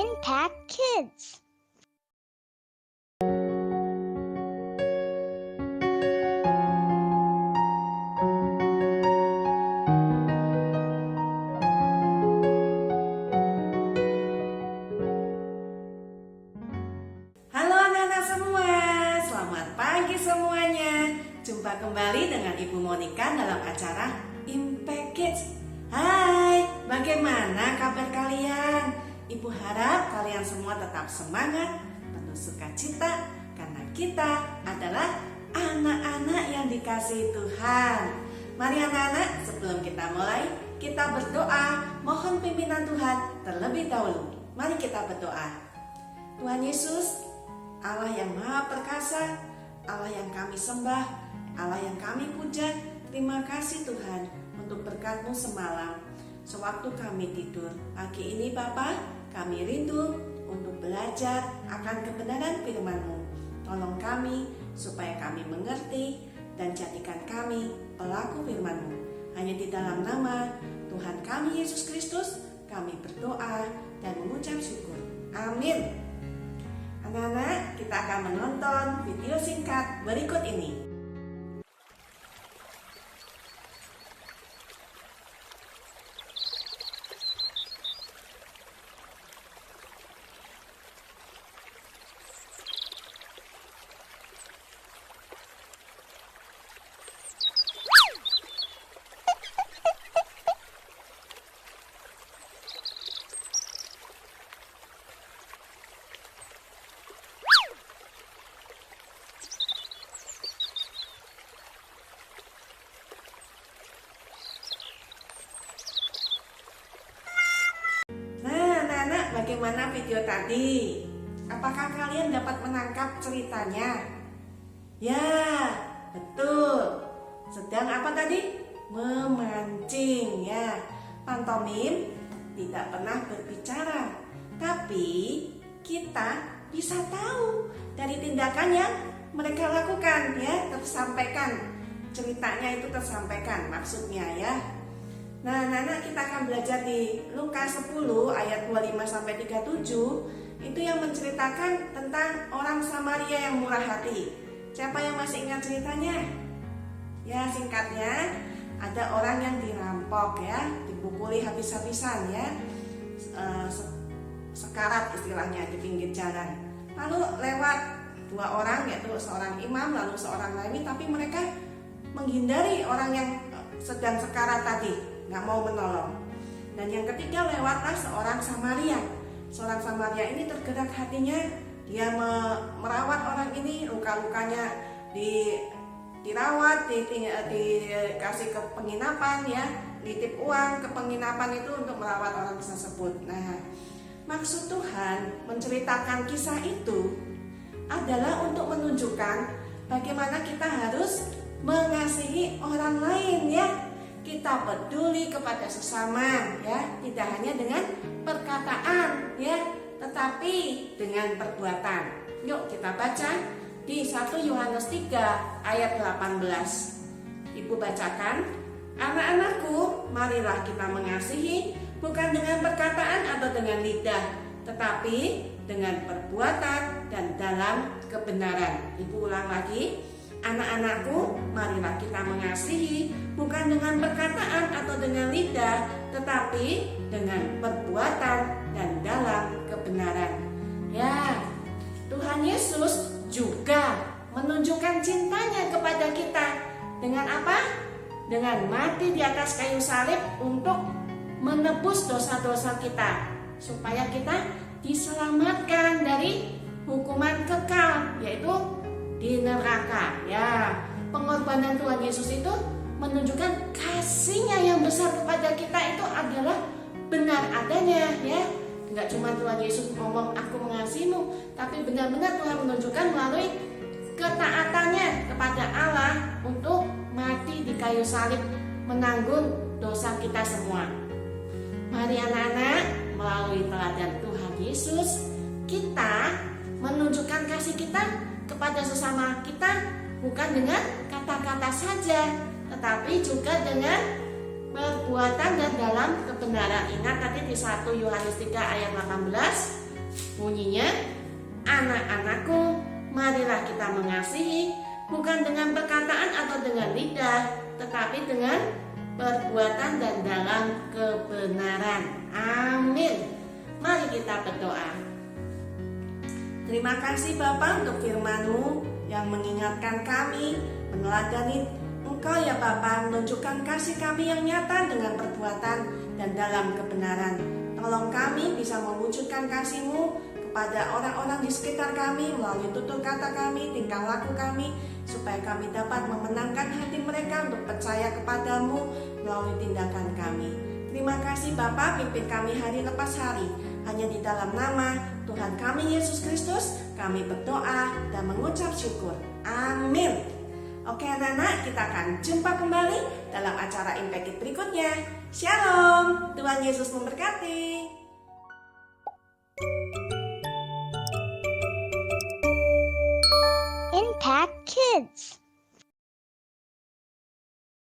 Impact Kids. Halo anak-anak semua, selamat pagi semuanya. Jumpa kembali dengan Ibu Monica dalam acara Impact Kids. Hai, bagaimana kabar kalian? Ibu harap kalian semua tetap semangat, penuh sukacita, karena kita adalah anak-anak yang dikasihi Tuhan. Mari anak-anak, sebelum kita mulai, kita berdoa, mohon pimpinan Tuhan terlebih dahulu. Mari kita berdoa. Tuhan Yesus, Allah yang Maha Perkasa, Allah yang kami sembah, Allah yang kami puja, terima kasih Tuhan untuk berkat-Mu semalam. Sewaktu kami tidur, pagi ini Bapa, kami rindu untuk belajar akan kebenaran firman-Mu. Tolong kami supaya kami mengerti dan jadikan kami pelaku firman-Mu. Hanya di dalam nama Tuhan kami Yesus Kristus, kami berdoa dan mengucap syukur. Amin. Anak-anak, kita akan menonton video singkat berikut ini. Bagaimana video tadi? Apakah kalian dapat menangkap ceritanya? Ya, betul. Sedang apa tadi? Memancing ya. Pantomim tidak pernah berbicara, tapi kita bisa tahu dari tindakan yang mereka lakukan ya, tersampaikan. Ceritanya itu tersampaikan maksudnya ya. Nah, anak-anak, kita akan belajar di Lukas 10 ayat 25-37. Itu yang menceritakan tentang orang Samaria yang murah hati. Siapa yang masih ingat ceritanya? Ya, singkatnya, ada orang yang dirampok ya, dipukuli habis-habisan ya, sekarat istilahnya di pinggir jalan. Lalu lewat dua orang, yaitu seorang imam lalu seorang lain, tapi mereka menghindari orang yang sedang sekarat tadi, nggak mau menolong. Dan yang ketiga lewatlah seorang Samaria. Seorang Samaria ini tergerak hatinya, dia merawat orang ini, luka-lukanya dirawat, dikasih ke penginapan ya, nitip uang ke penginapan itu untuk merawat orang tersebut. Nah, maksud Tuhan menceritakan kisah itu adalah untuk menunjukkan bagaimana kita harus mengasihi orang lain ya. Kita peduli kepada sesama ya, tidak hanya dengan perkataan ya, tetapi dengan perbuatan. Yuk kita baca di 1 Yohanes 3 ayat 18. Ibu bacakan, anak-anakku, marilah kita mengasihi bukan dengan perkataan atau dengan lidah, tetapi dengan perbuatan dan dalam kebenaran. Ibu ulang lagi, anak-anakku, marilah kita mengasihi bukan dengan perkataan atau dengan lidah, tetapi dengan perbuatan dan dalam kebenaran. Ya, Tuhan Yesus juga menunjukkan cintanya kepada kita. Dengan apa? Dengan mati di atas kayu salib untuk menebus dosa-dosa kita, supaya kita diselamatkan dari hukuman kekal, yaitu di neraka. Ya, pengorbanan Tuhan Yesus itu menunjukkan kasih-Nya yang besar kepada kita itu adalah benar adanya ya. Enggak cuma Tuhan Yesus ngomong aku mengasihimu, tapi benar-benar Tuhan menunjukkan melalui ketaatannya kepada Allah untuk mati di kayu salib menanggung dosa kita semua. Mari anak-anak, melalui teladan Tuhan Yesus kita menunjukkan kasih kita kepada sesama kita bukan dengan kata-kata saja, tetapi juga dengan perbuatan dan dalam kebenaran. Ingat tadi di 1 Yohanes 3 ayat 18, Bunyinya, anak-anakku, marilah kita mengasihi, bukan dengan perkataan atau dengan lidah, tetapi dengan perbuatan dan dalam kebenaran. Amin. Mari kita berdoa. Terima kasih Bapa untuk firman-Mu yang mengingatkan kami, meneladani Engkau ya Bapa, menunjukkan kasih kami yang nyata dengan perbuatan dan dalam kebenaran. Tolong kami bisa mewujudkan kasih-Mu kepada orang-orang di sekitar kami melalui tutur kata kami, tingkah laku kami, supaya kami dapat memenangkan hati mereka untuk percaya kepadamu melalui tindakan kami. Terima kasih Bapa, pimpin kami hari lepas hari. Hanya di dalam nama Tuhan kami Yesus Kristus kami berdoa dan mengucap syukur. Amin. Oke anak-anak, kita akan jumpa kembali dalam acara Impact It berikutnya. Shalom, Tuhan Yesus memberkati. Impact Kids.